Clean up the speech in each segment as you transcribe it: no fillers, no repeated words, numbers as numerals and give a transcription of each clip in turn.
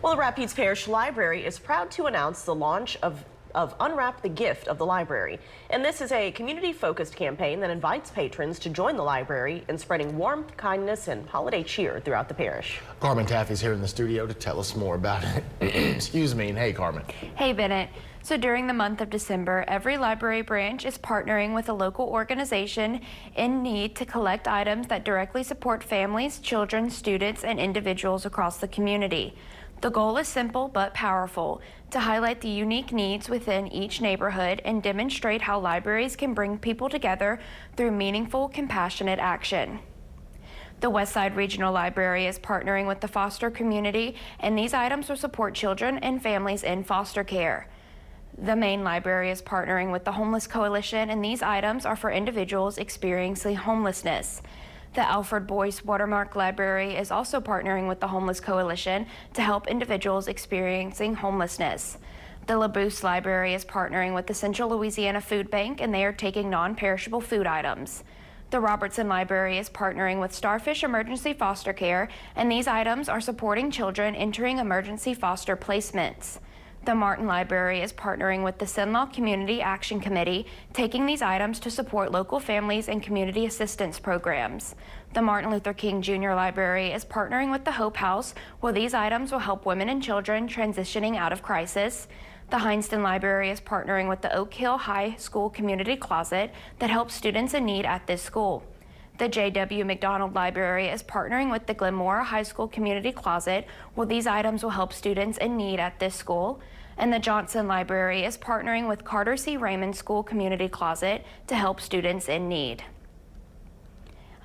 Well, the Rapides Parish Library is proud to announce the launch of Unwrap the Gift of the library. And this is a community-focused campaign that invites patrons to join the library in spreading warmth, kindness, and holiday cheer throughout the parish. Carmen Taffy's here in the studio to tell us more about it. Excuse me, and hey, Carmen. Hey, Bennett. So during the month of December, every library branch is partnering with a local organization in need to collect items that directly support families, children, students, and individuals across the community. The goal is simple but powerful: to highlight the unique needs within each neighborhood and demonstrate how libraries can bring people together through meaningful, compassionate action. The Westside Regional Library is partnering with the foster community, and these items will support children and families in foster care. The Main Library is partnering with the Homeless Coalition, and these items are for individuals experiencing homelessness. The Alfred Boyce Watermark Library is also partnering with the Homeless Coalition to help individuals experiencing homelessness. The LaBousse Library is partnering with the Central Louisiana Food Bank, and they are taking non-perishable food items. The Robertson Library is partnering with Starfish Emergency Foster Care, and these items are supporting children entering emergency foster placements. The Martin Library is partnering with the Cenlaw Community Action Committee, taking these items to support local families and community assistance programs. The Martin Luther King Jr. Library is partnering with the Hope House, where these items will help women and children transitioning out of crisis. The Heinston Library is partnering with the Oak Hill High School Community Closet that helps students in need at this school. The J.W. McDonald Library is partnering with the Glenmora High School Community Closet, where these items will help students in need at this school. And the Johnson Library is partnering with Carter C. Raymond School Community Closet to help students in need.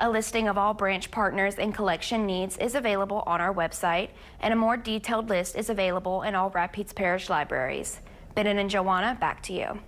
A listing of all branch partners and collection needs is available on our website, and a more detailed list is available in all Rapides Parish libraries. Bennett and Joanna, back to you.